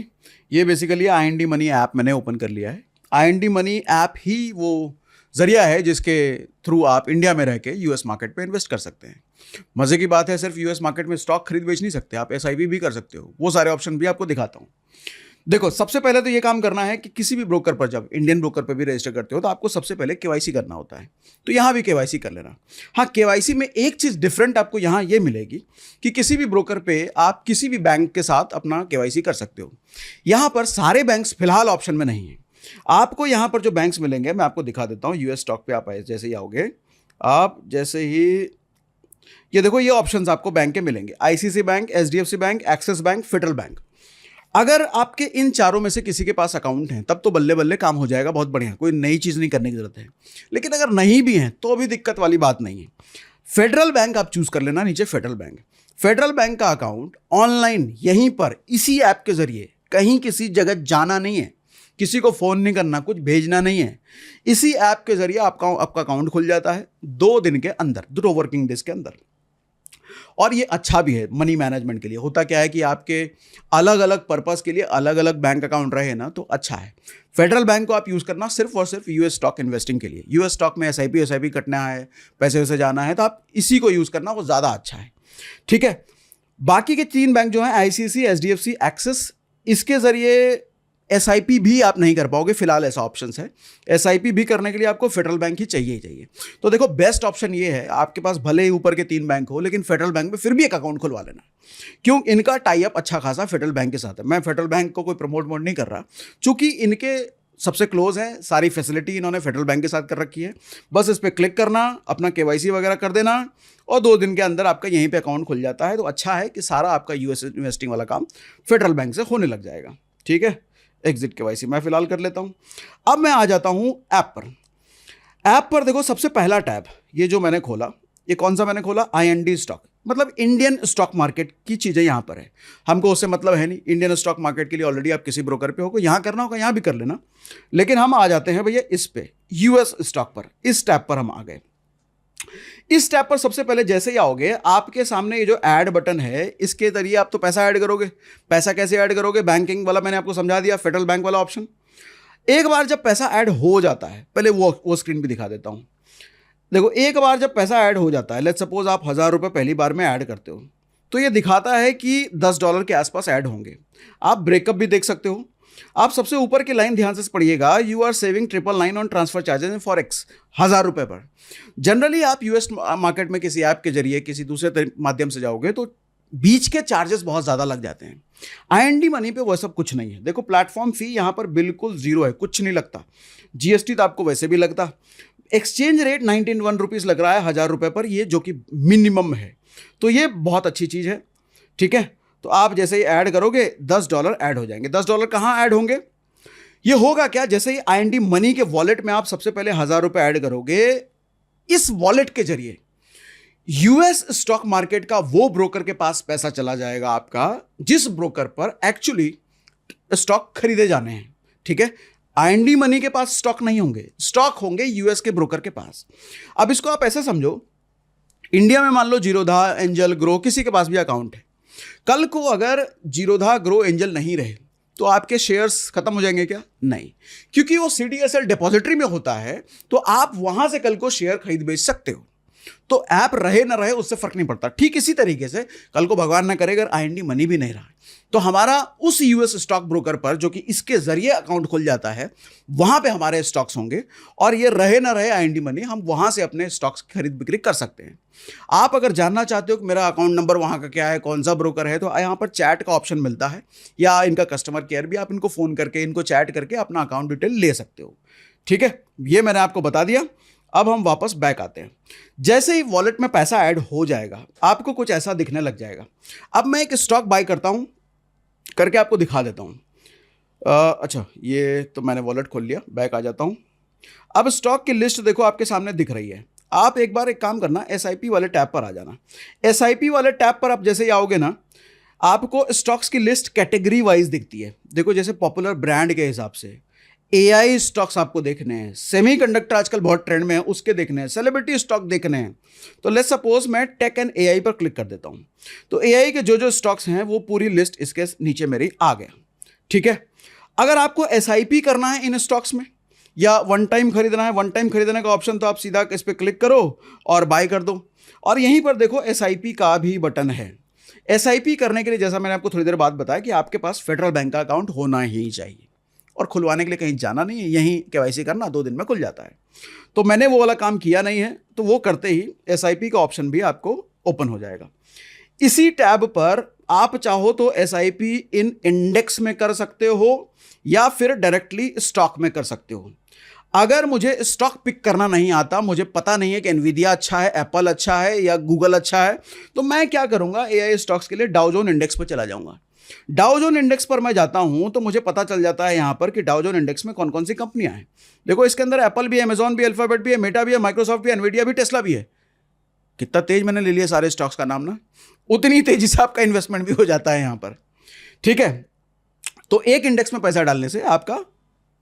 ये बेसिकली IND मनी ऐप मैंने ओपन कर लिया है। IND मनी ऐप ही वो जरिया है जिसके थ्रू आप इंडिया में रह के यूएस मार्केट पे इन्वेस्ट कर सकते हैं। मजे की बात है, सिर्फ यूएस मार्केट में स्टॉक खरीद बेच नहीं सकते, आप SIP भी कर सकते हो। वो सारे ऑप्शन भी आपको दिखाता हूँ। देखो, सबसे पहले तो ये काम करना है कि किसी भी ब्रोकर पर, जब इंडियन ब्रोकर पर भी रजिस्टर करते हो तो आपको सबसे पहले KYC करना होता है। तो यहाँ भी KYC कर लेना। हाँ, KYC में एक चीज़ डिफरेंट आपको यहाँ ये मिलेगी कि किसी भी ब्रोकर पे आप किसी भी बैंक के साथ अपना KYC कर सकते हो। यहाँ पर सारे बैंक्स फिलहाल ऑप्शन में नहीं है। आपको यहाँ पर जो बैंक्स मिलेंगे मैं आपको दिखा देता हूँ। यूएस स्टॉक पे आप जैसे ही आओगे, आप जैसे ही ये देखो, ये ऑप्शंस आपको बैंक के मिलेंगे। ICICI bank, HDFC bank, axis bank, federal bank. अगर आपके इन चारों में से किसी के पास अकाउंट है तब तो बल्ले बल्ले काम हो जाएगा, बहुत बढ़िया, कोई नई चीज़ नहीं करने की जरूरत है। लेकिन अगर नहीं भी है तो भी दिक्कत वाली बात नहीं है। फेडरल बैंक आप चूज कर लेना, नीचे फेडरल बैंक। फेडरल बैंक का अकाउंट ऑनलाइन यहीं पर इसी ऐप के जरिए, कहीं किसी जगह जाना नहीं है, किसी को फ़ोन नहीं करना, कुछ भेजना नहीं है। इसी ऐप के जरिए आपका अकाउंट खुल जाता है 2 दिन के अंदर, 2 वर्किंग डेज के अंदर। और ये अच्छा भी है मनी मैनेजमेंट के लिए। होता क्या है कि आपके अलग अलग पर्पस के लिए अलग अलग बैंक अकाउंट रहे ना, तो अच्छा है। फेडरल बैंक को आप यूज़ करना सिर्फ और सिर्फ यूएस स्टॉक इन्वेस्टिंग के लिए। यूएस स्टॉक में SIP कटना है, पैसे वैसे जाना है, तो आप इसी को यूज़ करना, वो ज़्यादा अच्छा है। ठीक है, बाकी के 3 बैंक जो हैं ICICI, HDFC, एक्सिस, इसके ज़रिए SIP भी आप नहीं कर पाओगे, फिलहाल ऐसा ऑप्शन है। SIP भी करने के लिए आपको फेडरल बैंक ही चाहिए ही चाहिए। तो देखो, बेस्ट ऑप्शन ये है, आपके पास भले ही ऊपर के 3 बैंक हो, लेकिन फेडरल बैंक में फिर भी एक अकाउंट खुलवा लेना। क्यों? इनका टाई अप अच्छा खासा फेडरल बैंक के साथ है। मैं फेडरल बैंक को कोई प्रमोट नहीं कर रहा, चूंकि इनके सबसे क्लोज है, सारी फैसिलिटी इन्होंने फेडरल बैंक के साथ कर रखी है। बस इस पर क्लिक करना, अपना KYC वगैरह कर देना और 2 दिन के अंदर आपका यहीं पे अकाउंट खुल जाता है। तो अच्छा है कि सारा आपका US इन्वेस्टिंग वाला काम फेडरल बैंक से होने लग जाएगा। ठीक है, एग्जिट KYC मैं फिलहाल कर लेता हूँ। अब मैं आ जाता हूँ ऐप पर देखो सबसे पहला टैब ये जो मैंने खोला, ये कौन सा मैंने खोला, IND स्टॉक, मतलब इंडियन स्टॉक मार्केट की चीज़ें यहाँ पर है। हमको उससे मतलब है नहीं, इंडियन स्टॉक मार्केट के लिए ऑलरेडी आप किसी ब्रोकर पे हो, यहाँ करना होगा यहाँ भी कर लेना। लेकिन हम आ जाते हैं भैया इस पे US स्टॉक पर, इस टैब पर हम आ गए। इस टैब पर सबसे पहले जैसे ही आओगे आपके सामने ये जो ऐड बटन है, इसके जरिए आप तो पैसा ऐड करोगे। पैसा कैसे ऐड करोगे, बैंकिंग वाला मैंने आपको समझा दिया, फेडरल बैंक वाला ऑप्शन। एक बार जब पैसा ऐड हो जाता है, पहले वो स्क्रीन भी दिखा देता हूं। देखो एक बार जब पैसा ऐड हो जाता है, लेट्स सपोज आप 1000 रुपये पहली बार में ऐड करते हो, तो ये दिखाता है कि $10 के आसपास ऐड होंगे। आप ब्रेकअप भी देख सकते हो। आप सबसे ऊपर की लाइन ध्यान से पढ़िएगा, you are saving 999 on transfer charges in forex, 1000 रुपये पर। जनरली आप US मार्केट में किसी ऐप के जरिए किसी दूसरे माध्यम से जाओगे तो बीच के चार्जेस बहुत ज़्यादा लग जाते हैं। IND मनी पे वो सब कुछ नहीं है। देखो प्लेटफॉर्म फी यहाँ पर बिल्कुल जीरो है, कुछ नहीं लगता। GST तो आपको वैसे भी लगता। एक्सचेंज रेट 91 रुपीज़ लग रहा है 1000 रुपये पर, ये जो कि मिनिमम है, तो ये बहुत अच्छी चीज़ है। ठीक है, तो आप जैसे ही ऐड करोगे $10 ऐड हो जाएंगे। $10 कहाँ ऐड होंगे, ये होगा क्या, जैसे ही IND मनी के वॉलेट में आप सबसे पहले 1000 रुपये ऐड करोगे, इस वॉलेट के जरिए US स्टॉक मार्केट का वो ब्रोकर के पास पैसा चला जाएगा आपका, जिस ब्रोकर पर एक्चुअली स्टॉक खरीदे जाने हैं। ठीक है, IND मनी के पास स्टॉक नहीं होंगे, स्टॉक होंगे US के ब्रोकर के पास। अब इसको आप ऐसे समझो, इंडिया में मान लो जीरोधा, एंजल, ग्रो, किसी के पास भी अकाउंट है। कल को अगर जीरोधा, ग्रो, एंजल नहीं रहे तो आपके शेयर्स खत्म हो जाएंगे क्या, नहीं, क्योंकि वो CDSL डिपॉजिटरी में होता है, तो आप वहां से कल को शेयर खरीद बेच सकते हो। तो ऐप रहे ना रहे उससे फर्क नहीं पड़ता। ठीक इसी तरीके से कल को भगवान ना करे अगर IND मनी भी नहीं रहा तो हमारा उस US स्टॉक ब्रोकर पर, जो कि इसके जरिए अकाउंट खुल जाता है, वहां पे हमारे स्टॉक्स होंगे और ये रहे ना रहे IND मनी, हम वहां से अपने स्टॉक्स खरीद बिक्री कर सकते हैं। आप अगर जानना चाहते हो कि मेरा अकाउंट नंबर वहां का क्या है, कौन सा ब्रोकर है, तो यहाँ पर चैट का ऑप्शन मिलता है, या इनका कस्टमर केयर भी, आप इनको फोन करके, इनको चैट करके अपना अकाउंट डिटेल ले सकते हो। ठीक है, ये मैंने आपको बता दिया। अब हम वापस बैक आते हैं। जैसे ही वॉलेट में पैसा ऐड हो जाएगा आपको कुछ ऐसा दिखने लग जाएगा। अब मैं एक स्टॉक बाय करता हूं, करके आपको दिखा देता हूं। अच्छा, ये तो मैंने वॉलेट खोल लिया, बैक आ जाता हूं। अब स्टॉक की लिस्ट देखो आपके सामने दिख रही है। आप एक बार एक काम करना, SIP वाले टैब पर आ जाना। SIP वाले टैब पर आप जैसे ही आओगे ना, आपको स्टॉक्स की लिस्ट कैटेगरी वाइज दिखती है। देखो जैसे पॉपुलर ब्रांड के हिसाब से AI स्टॉक्स आपको देखने हैं, सेमीकंडक्टर आजकल बहुत ट्रेंड में है उसके देखने हैं, सेलिब्रिटी स्टॉक देखने हैं। तो लेट्स सपोज मैं टेक एंड AI पर क्लिक कर देता हूं, तो AI के जो जो स्टॉक्स हैं वो पूरी लिस्ट इसके नीचे मेरी आ गया। ठीक है, अगर आपको SIP करना है इन स्टॉक्स में या वन टाइम खरीदना है, वन टाइम खरीदने का ऑप्शन तो आप सीधा इस पर क्लिक करो और बाय कर दो। और यहीं पर देखो SIP का भी बटन है। SIP करने के लिए जैसा मैंने आपको थोड़ी देर बाद बताया कि आपके पास फेडरल बैंक का अकाउंट होना ही चाहिए और खुलवाने के लिए कहीं जाना नहीं है, यहीं KYC करना, 2 दिन में खुल जाता है। तो मैंने वो वाला काम किया नहीं है, तो वो करते ही SIP का ऑप्शन भी आपको ओपन हो जाएगा। इसी टैब पर आप चाहो तो SIP इन इंडेक्स में कर सकते हो या फिर डायरेक्टली स्टॉक में कर सकते हो। अगर मुझे स्टॉक पिक करना नहीं आता, मुझे पता नहीं है कि एनवीडिया अच्छा है, एप्पल अच्छा है या गूगल अच्छा है, तो मैं क्या करूंगा, AI स्टॉक्स के लिए डाउ जोन इंडेक्स पर चला जाऊंगा। डाउ जोन इंडेक्स पर मैं जाता हूं तो मुझे पता चल जाता है यहां पर कि डाउ जोन इंडेक्स में कौन कौन सी कंपनियां हैं। देखो इसके अंदर एप्पल भी है, अमेजॉन भी, अल्फाबेट भी है, मेटा भी है, माइक्रोसॉफ्ट भी है, एनवीडिया भी, टेस्ला भी है। कितना तेज मैंने ले लिया सारे स्टॉक्स का नाम ना, उतनी तेजी से आपका इन्वेस्टमेंट भी हो जाता है यहां पर। ठीक है, तो एक इंडेक्स में पैसा डालने से आपका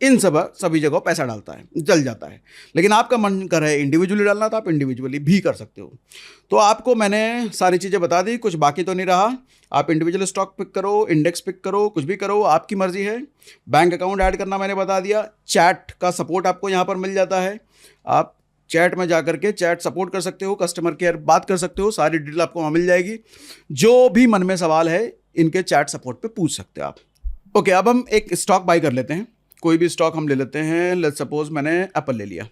इन सभी जगह पैसा डालता है, चल जाता है। लेकिन आपका मन कर है इंडिविजुअली डालना, तो आप इंडिविजुअली भी कर सकते हो। तो आपको मैंने सारी चीज़ें बता दी, कुछ बाकी तो नहीं रहा। आप इंडिविजुअल स्टॉक पिक करो, इंडेक्स पिक करो, कुछ भी करो, आपकी मर्जी है। बैंक अकाउंट ऐड करना मैंने बता दिया। चैट का सपोर्ट आपको यहाँ पर मिल जाता है, आप चैट में जाकर के चैट सपोर्ट कर सकते हो, कस्टमर केयर बात कर सकते हो, सारी डिटेल आपको वहाँ मिल जाएगी। जो भी मन में सवाल है इनके चैट सपोर्ट पे पूछ सकते हो आप। ओके, अब हम एक स्टॉक बाय कर लेते हैं, कोई भी स्टॉक हम ले लेते हैं। लेट्स सपोज मैंने एप्पल ले लिया।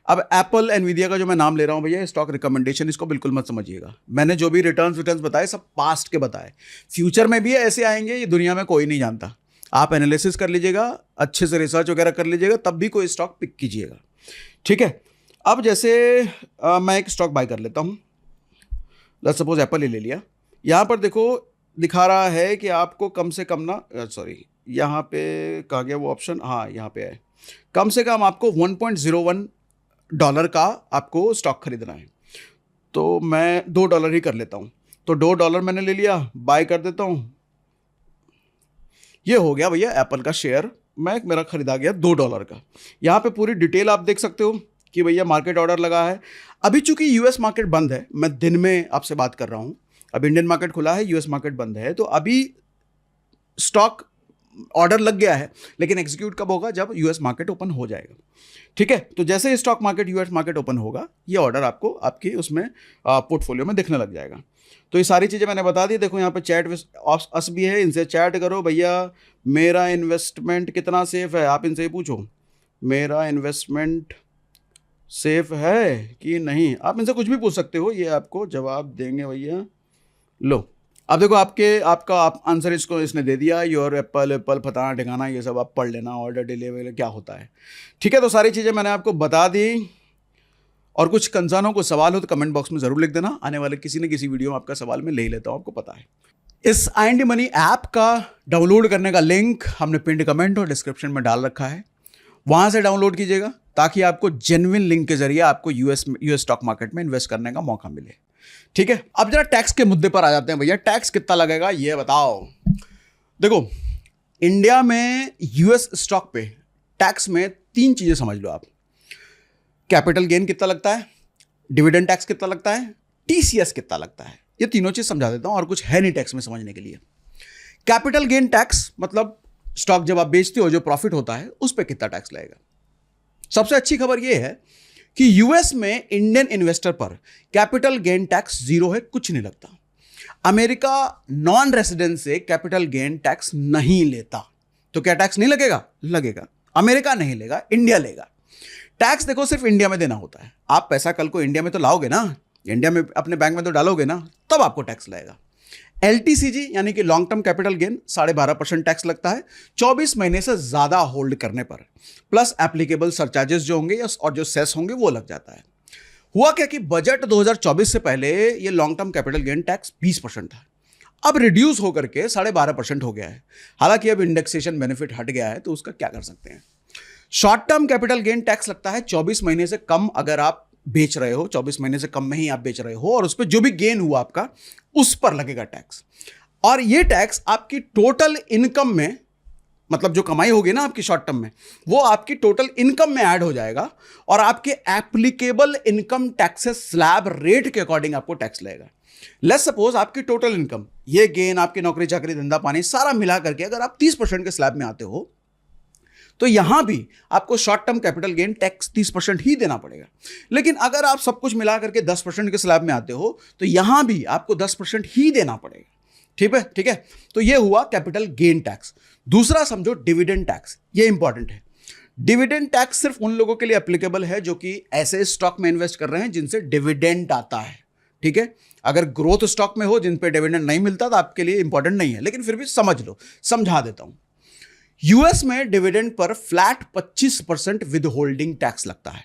अब एप्पल, एनवीडिया का जो मैं नाम ले रहा हूँ भैया, स्टॉक रिकमेंडेशन, इसको बिल्कुल मत समझिएगा। मैंने जो भी रिटर्न्स बताए सब पास्ट के बताए, फ्यूचर में भी ऐसे आएंगे, ये दुनिया में कोई नहीं जानता। आप एनालिसिस कर लीजिएगा, अच्छे से रिसर्च वगैरह कर लीजिएगा, तब भी कोई स्टॉक पिक कीजिएगा, ठीक है। अब जैसे मैं एक स्टॉक बाय कर लेता हूँ, लेट्स सपोज एप्पल ही ले लिया। यहाँ पर देखो दिखा रहा है कि आपको कम से कम ना, सॉरी यहाँ पे कहा गया वो ऑप्शन, हाँ यहाँ पे है, कम से कम आपको $1.01 का आपको स्टॉक खरीदना है। तो मैं $2 ही कर लेता हूँ, तो $2 मैंने ले लिया, बाय कर देता हूँ। ये हो गया भैया एप्पल का शेयर, मेरा खरीदा गया $2 का। यहाँ पे पूरी डिटेल आप देख सकते हो कि भैया मार्केट ऑर्डर लगा है। अभी चूंकि यूएस मार्केट बंद है, मैं दिन में आपसे बात कर रहा हूँ, अब इंडियन मार्केट खुला है, यूएस मार्केट बंद है, तो अभी स्टॉक ऑर्डर लग गया है, लेकिन एग्जीक्यूट कब होगा, जब यूएस मार्केट ओपन हो जाएगा, ठीक है। तो जैसे ही stock market US market open होगा, ये ऑर्डर आपको आपकी उसमें पोर्टफोलियो में दिखने लग जाएगा। तो ये सारी चीज़ें मैंने बता दी। देखो यहाँ पे चैट अस भी है, इनसे चैट करो, भैया मेरा इन्वेस्टमेंट कितना सेफ है, आप इनसे ही पूछो मेरा इन्वेस्टमेंट सेफ है कि नहीं, आप इनसे कुछ भी पूछ सकते हो, ये आपको जवाब देंगे भैया। लो अब देखो आपका आंसर इसको इसने दे दिया, योर एप्पल फताना ठिकाना, ये सब आप पढ़ लेना, ऑर्डर डिलीवरी क्या होता है, ठीक है। तो सारी चीज़ें मैंने आपको बता दी, और कुछ कंसर्न हो, कुछ सवाल हो तो कमेंट बॉक्स में ज़रूर लिख देना, आने वाले किसी न किसी वीडियो में आपका सवाल मैं ले ही लेता हूँ, आपको पता है। इस IND मनी ऐप का डाउनलोड करने का लिंक हमने पिंड कमेंट और डिस्क्रिप्शन में डाल रखा है, वहाँ से डाउनलोड कीजिएगा, ताकि आपको जेन्युइन लिंक के जरिए आपको यूएस स्टॉक मार्केट में इन्वेस्ट करने का मौका मिले, ठीक है। अब जरा टैक्स के मुद्दे पर आ जाते हैं, भैया टैक्स कितना लगेगा ये बताओ। देखो इंडिया में यूएस स्टॉक पे टैक्स में 3 चीज़ें समझ लो आप। कैपिटल गेन कितना लगता है, डिविडेंड टैक्स कितना लगता है, टीसीएस कितना लगता है, ये तीनों चीज समझा देता हूं, और कुछ है नहीं टैक्स में समझने के लिए। कैपिटल गेन टैक्स मतलब स्टॉक जब आप बेचते हो जो प्रॉफिट होता है उस पर कितना टैक्स लगेगा। सबसे अच्छी खबर यह है कि यूएस में इंडियन इन्वेस्टर पर कैपिटल गेन टैक्स 0 है, कुछ नहीं लगता। अमेरिका नॉन रेसिडेंट से कैपिटल गेन टैक्स नहीं लेता, तो क्या टैक्स नहीं लगेगा, लगेगा। अमेरिका नहीं लेगा, इंडिया लेगा। टैक्स देखो सिर्फ इंडिया में देना होता है, आप पैसा कल को इंडिया में तो लाओगे ना, इंडिया में अपने बैंक में तो डालोगे ना, तब आपको टैक्स लगेगा। LTCG यानी कि long term capital gain 12.5% tax लगता है 24 महीने से ज्यादा होल्ड करने पर, प्लस एप्लीकेबल सरचार्जेस जो होंगे और जो सेस होंगे वो लग जाता है। हुआ क्या कि बजट 2024 से पहले ये long term capital gain tax 20% था, अब रिड्यूस होकर के 12.5% हो गया है। हालांकि अब इंडेक्सेशन बेनिफिट हट गया है, तो उसका क्या कर सकते हैं। Short term capital gain tax लगता है 24 महीने से कम, अगर आप बेच रहे हो 24 महीने से कम में ही आप बेच रहे हो, और उस पर जो भी गेन हुआ आपका उस पर लगेगा टैक्स। और ये टैक्स आपकी टोटल इनकम में, मतलब जो कमाई होगी ना आपकी शॉर्ट टर्म में, वो आपकी टोटल इनकम में ऐड हो जाएगा, और आपके applicable income taxes slab rate के अकॉर्डिंग आपको टैक्स लगेगा। लेट्स सपोज आपकी टोटल इनकम, ये गेन, आपकी नौकरी चाकरी धंधा पानी सारा मिला करके अगर आप 30% के स्लैब में आते हो, तो यहां भी आपको short term capital gain tax 30% ही देना पड़ेगा। लेकिन अगर आप सब कुछ मिला करके 10% के स्लैब में आते हो, तो यहां भी आपको 10% ही देना पड़ेगा, ठीक है, ठीक है। तो ये हुआ कैपिटल गेन टैक्स। दूसरा समझो डिविडेंड टैक्स, ये इंपॉर्टेंट है। डिविडेंड टैक्स सिर्फ उन लोगों के लिए एप्लीकेबल है जो कि ऐसे स्टॉक में इन्वेस्ट कर रहे हैं जिनसे डिविडेंड आता है, ठीक है। अगर ग्रोथ स्टॉक में हो जिन पे डिविडेंड नहीं मिलता तो आपके लिए इंपॉर्टेंट नहीं है, लेकिन फिर भी समझ लो, समझा देता हूं। यूएस में dividend per flat 25% with holding tax लगता है।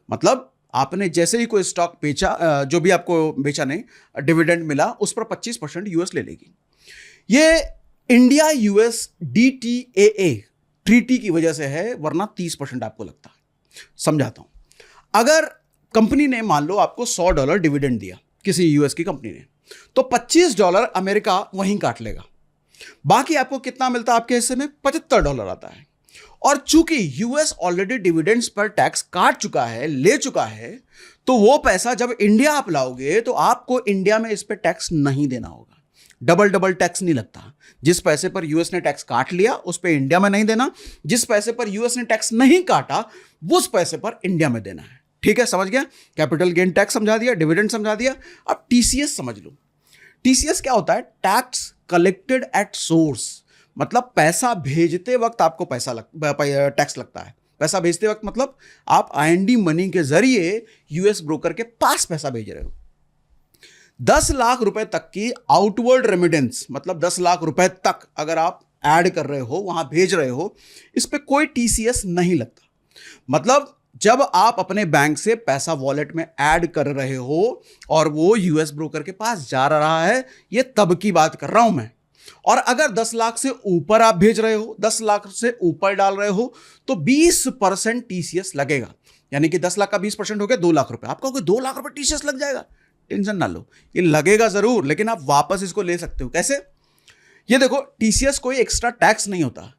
मतलब आपने जैसे ही कोई स्टॉक बेचा, जो भी आपको बेचा नहीं, डिविडेंड मिला, उस पर 25% यूएस ले लेगी। ये इंडिया यूएस DTAA ट्रीटी की वजह से है, वरना 30% आपको लगता है। समझाता हूं। अगर कंपनी ने मान लो आपको $100 डिविडेंड दिया, किसी यूएस की कंपनी ने, तो $25 अमेरिका वहीं काट लेगा। बाकी आपको कितना मिलता है आपके हिस्से में, $75 आता है। और चूंकि यूएस ऑलरेडी डिविडेंड्स पर टैक्स काट चुका है, ले चुका है, तो वो पैसा जब इंडिया आप लाओगे तो आपको इंडिया में इस पर टैक्स नहीं देना होगा। डबल टैक्स नहीं लगता। जिस पैसे पर यूएस ने टैक्स काट लिया उस पर इंडिया में नहीं देना, जिस पैसे पर यूएस ने टैक्स नहीं काटा उस पैसे पर इंडिया में देना है, ठीक है। समझ गया। कैपिटल गेन टैक्स समझा दिया, डिविडेंड समझा दिया। अब टीसीएस समझ लो। टीसीएस क्या होता है, टैक्स कलेक्टेड एट सोर्स, मतलब पैसा भेजते वक्त आपको टैक्स लगता है। पैसा भेजते वक्त मतलब आप IND मनी के जरिए यूएस ब्रोकर के पास पैसा भेज रहे हो। 10 लाख रुपए तक की आउटवर्ड रेमिटेंस, मतलब 10 लाख रुपए तक अगर आप ऐड कर रहे हो, वहां भेज रहे हो, इस पे कोई टीसीएस नहीं लगता। मतलब जब आप अपने बैंक से पैसा वॉलेट में ऐड कर रहे हो और वो यूएस ब्रोकर के पास जा रहा है, ये तब की बात कर रहा हूं मैं। और अगर 10 लाख से ऊपर आप भेज रहे हो, 10 लाख से ऊपर डाल रहे हो, तो 20% टीसीएस लगेगा। यानी कि 10 लाख का 20% हो गया 2 लाख रुपए। आपका कोई 2 लाख रुपए टीसीएस लग जाएगा, टेंशन ना लो, ये लगेगा जरूर, लेकिन आप वापस इसको ले सकते हो। कैसे? ये देखो, टीसीएस कोई एक्स्ट्रा टैक्स नहीं होता,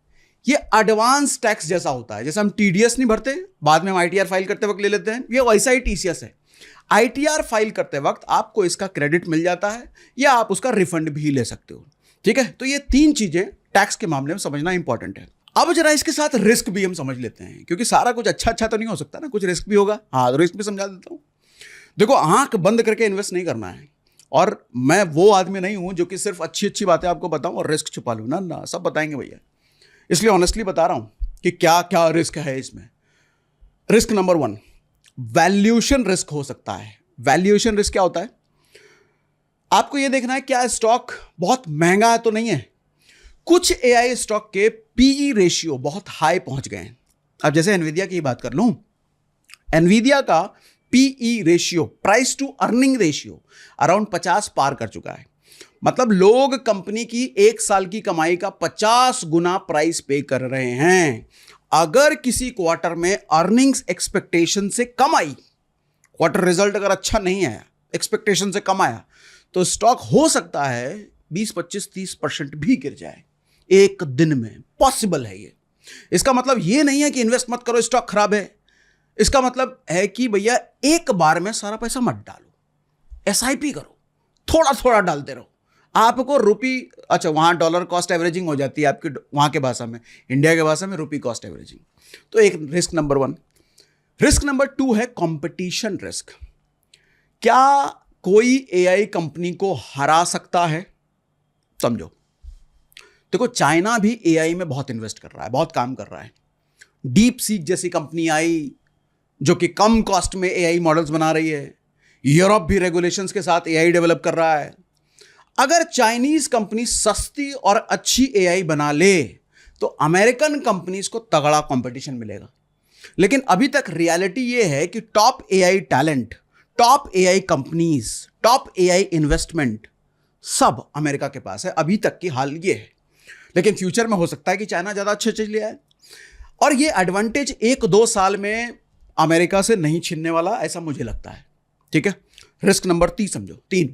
ये एडवांस टैक्स जैसा होता है। जैसे हम टीडीएस नहीं भरते, बाद में हम आईटीआर फाइल करते वक्त ले लेते हैं, ये वैसा ही टीसीएस है। आईटीआर फाइल करते वक्त आपको इसका क्रेडिट मिल जाता है या आप उसका रिफंड भी ले सकते हो। ठीक है, तो ये 3 चीजें टैक्स के मामले में समझना इंपॉर्टेंट है। अब जरा इसके साथ रिस्क भी हम समझ लेते हैं, क्योंकि सारा कुछ अच्छा तो नहीं हो सकता ना, कुछ रिस्क भी होगा। हाँ, तो रिस्क भी समझा देता हूं। देखो, आंख बंद करके इन्वेस्ट नहीं करना है, और मैं वो आदमी नहीं हूं जो कि सिर्फ अच्छी बातें आपको बताऊं और रिस्क छुपा लूं। ना, सब बताएंगे भैया, इसलिए ऑनेस्टली बता रहा हूं कि क्या क्या रिस्क है इसमें। रिस्क नंबर 1, वैल्यूएशन रिस्क हो सकता है। वैल्यूएशन रिस्क क्या होता है? आपको यह देखना है क्या स्टॉक बहुत महंगा है तो नहीं है। कुछ एआई स्टॉक के पीई रेशियो बहुत हाई पहुंच गए हैं। अब जैसे एनवीडिया की बात कर लूं, एनवीडिया का PE ratio, price to earning ratio, around 50 पार कर चुका है। मतलब लोग कंपनी की 1 साल की कमाई का 50 गुना प्राइस पे कर रहे हैं। अगर किसी क्वार्टर में अर्निंग्स एक्सपेक्टेशन से कम आई, क्वार्टर रिजल्ट अगर अच्छा नहीं आया, एक्सपेक्टेशन से कम आया, तो स्टॉक हो सकता है 20, 25, 30% भी गिर जाए एक दिन में। पॉसिबल है ये। इसका मतलब ये नहीं है कि इन्वेस्ट मत करो, स्टॉक खराब है। इसका मतलब है कि भैया एक बार में सारा पैसा मत डालो, एसआईपी करो, थोड़ा थोड़ा डालते रहो। आपको अच्छा, वहां डॉलर कॉस्ट एवरेजिंग हो जाती है आपकी, वहां के भाषा में, इंडिया के भाषा में रुपी कॉस्ट एवरेजिंग। तो एक रिस्क नंबर 1। रिस्क नंबर 2 है कंपटीशन रिस्क। क्या कोई एआई कंपनी को हरा सकता है? समझो, देखो, चाइना भी एआई में बहुत इन्वेस्ट कर रहा है, बहुत काम कर रहा है। डीप सीक जैसी कंपनी आई जो कि कम कॉस्ट में एआई मॉडल्स बना रही है। यूरोप भी रेगुलेशंस के साथ एआई डेवलप कर रहा है। अगर चाइनीज कंपनी सस्ती और अच्छी एआई बना ले तो अमेरिकन कंपनीज को तगड़ा कंपटीशन मिलेगा। लेकिन अभी तक रियलिटी यह है कि top AI talent, top AI companies, top AI investment सब अमेरिका के पास है। अभी तक की हाल ये है, लेकिन फ्यूचर में हो सकता है कि चाइना ज्यादा अच्छे चीज ले आए, और ये एडवांटेज 1-2 साल में अमेरिका से नहीं छीनने वाला, ऐसा मुझे लगता है। ठीक है, रिस्क नंबर 3 समझो। 3,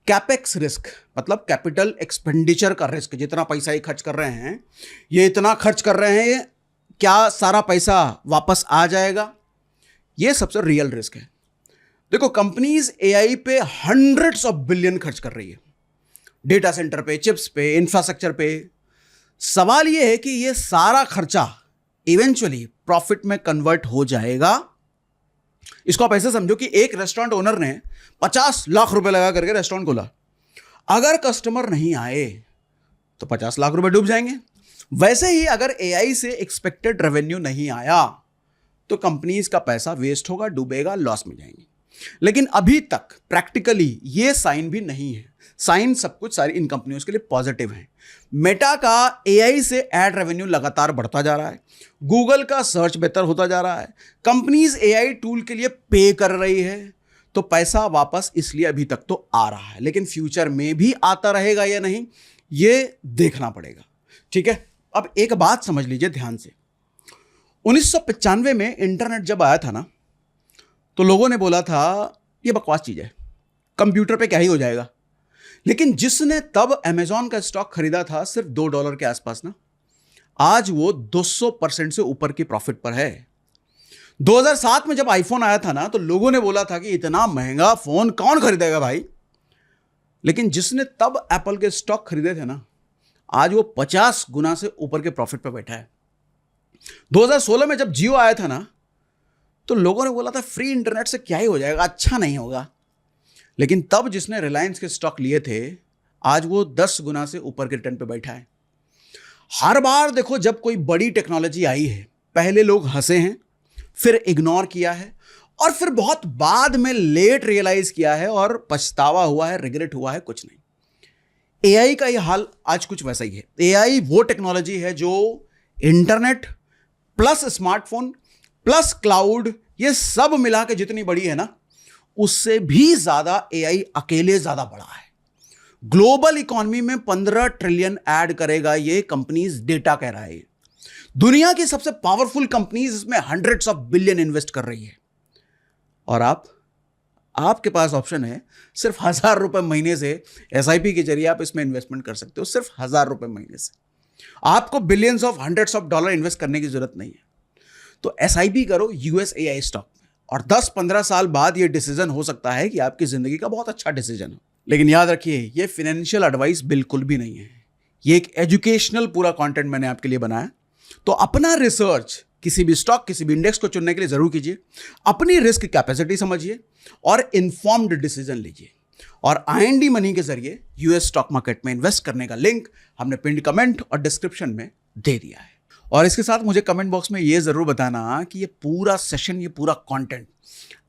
कैपेक्स रिस्क, मतलब कैपिटल एक्सपेंडिचर का रिस्क। जितना पैसा ये खर्च कर रहे हैं, ये इतना खर्च कर रहे हैं, क्या सारा पैसा वापस आ जाएगा? ये सबसे रियल रिस्क है। देखो, कंपनीज एआई पे हंड्रेड्स ऑफ बिलियन खर्च कर रही है, डेटा सेंटर पे, चिप्स पे, इंफ्रास्ट्रक्चर पे। सवाल ये है कि ये सारा खर्चा इवेंचुअली प्रॉफिट में कन्वर्ट हो जाएगा। इसको आप ऐसे समझो कि एक रेस्टोरेंट ओनर ने 50 लाख रुपए लगा करके रेस्टोरेंट खोला। अगर कस्टमर नहीं आए तो 50 लाख रुपए डूब जाएंगे। वैसे ही अगर एआई से एक्सपेक्टेड रेवेन्यू नहीं आया तो कंपनीज का पैसा वेस्ट होगा, डूबेगा, लॉस में जाएंगे। लेकिन अभी तक प्रैक्टिकली ये साइन भी नहीं है। साइन सब कुछ सारी इन कंपनियों के लिए पॉजिटिव है। मेटा का एआई से एड रेवेन्यू लगातार बढ़ता जा रहा है, गूगल का सर्च बेहतर होता जा रहा है, कंपनीज एआई टूल के लिए पे कर रही है, तो पैसा वापस इसलिए अभी तक तो आ रहा है। लेकिन फ्यूचर में भी आता रहेगा या नहीं, ये देखना पड़ेगा। ठीक है, अब एक बात समझ लीजिए ध्यान से। 1995 में इंटरनेट जब आया था ना, तो लोगों ने बोला था ये बकवास चीज है, कंप्यूटर पे क्या ही हो जाएगा। लेकिन जिसने तब अमेजॉन का स्टॉक खरीदा था सिर्फ $2 के आसपास ना, आज वो 200% से ऊपर की प्रॉफिट पर है। 2007 में जब आईफोन आया था ना, तो लोगों ने बोला था कि इतना महंगा फोन कौन खरीदेगा भाई। लेकिन जिसने तब एप्पल के स्टॉक खरीदे थे ना, आज वो 50 गुना से ऊपर के प्रॉफिट पर बैठा है। 2016 में जब जियो आया था ना, तो लोगों ने बोला था फ्री इंटरनेट से क्या ही हो जाएगा, अच्छा नहीं होगा। लेकिन तब जिसने रिलायंस के स्टॉक लिए थे, आज वो 10 गुना से ऊपर के रिटर्न पे बैठा है। हर बार देखो जब कोई बड़ी टेक्नोलॉजी आई है, पहले लोग हंसे हैं, फिर इग्नोर किया है, और फिर बहुत बाद में लेट रियलाइज किया है और पछतावा हुआ है, रिग्रेट हुआ है, कुछ नहीं। एआई का ये हाल आज कुछ वैसा ही है। एआई वो टेक्नोलॉजी है जो internet plus smartphone plus cloud, ये सब मिला के जितनी बड़ी है ना, उससे भी ज्यादा एआई अकेले ज्यादा बड़ा है। ग्लोबल इकोनॉमी में 15 ट्रिलियन ऐड करेगा ये कंपनीज, डेटा कह रहा है। दुनिया की सबसे पावरफुल कंपनीज इसमें हंड्रेड्स ऑफ बिलियन इन्वेस्ट कर रही है। और आपके पास ऑप्शन है, सिर्फ 1,000 रुपए महीने से एसआईपी के जरिए आप इसमें इन्वेस्टमेंट कर सकते हो। सिर्फ 1,000 रुपए महीने से आपको billions of hundreds of dollar invest करने की जरूरत नहीं है। तो एसआईपी करो यूएस एआई स्टॉक में, और 10-15 साल बाद ये डिसीजन हो सकता है कि आपकी जिंदगी का बहुत अच्छा डिसीजन हो। लेकिन याद रखिए, ये फाइनेंशियल एडवाइस बिल्कुल भी नहीं है। ये एक एजुकेशनल पूरा कंटेंट मैंने आपके लिए बनाया। तो अपना रिसर्च किसी भी स्टॉक, किसी भी इंडेक्स को चुनने के लिए जरूर कीजिए। अपनी रिस्क कैपेसिटी समझिए और इन्फॉर्म्ड डिसीजन लीजिए। और आईएनडी मनी के जरिए यूएस स्टॉक मार्केट में इन्वेस्ट करने का लिंक हमने पिंड कमेंट और डिस्क्रिप्शन में दे दिया है। और इसके साथ मुझे कमेंट बॉक्स में ये जरूर बताना कि ये पूरा सेशन, ये पूरा कंटेंट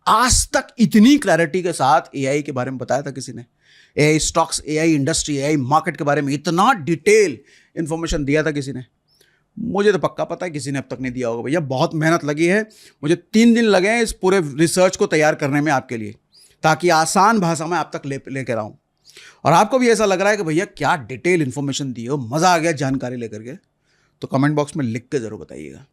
आज तक इतनी क्लैरिटी के साथ एआई के बारे में बताया था किसी ने? AI stocks, AI industry, AI market के बारे में इतना डिटेल इंफॉर्मेशन दिया था किसी ने? मुझे तो पक्का पता है किसी ने अब तक नहीं दिया होगा। भैया बहुत मेहनत लगी है, मुझे 3 दिन लगे हैं इस पूरे रिसर्च को तैयार करने में आपके लिए, ताकि आसान भाषा में आप तक लेकर आऊँ। और आपको भी ऐसा लग रहा है कि भैया क्या डिटेल इंफॉर्मेशन दी हो, मज़ा आ गया जानकारी लेकर के, तो कमेंट बॉक्स में लिख के जरूर बताइएगा।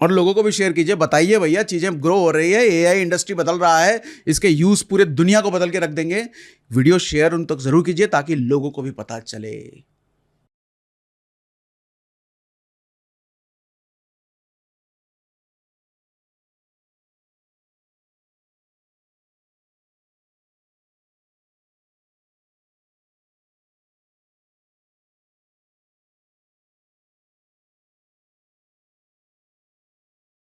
और लोगों को भी शेयर कीजिए, बताइए भैया चीज़ें ग्रो हो रही है, एआई इंडस्ट्री बदल रहा है, इसके यूज़ पूरे दुनिया को बदल के रख देंगे। वीडियो शेयर उन तक जरूर कीजिए ताकि लोगों को भी पता चले।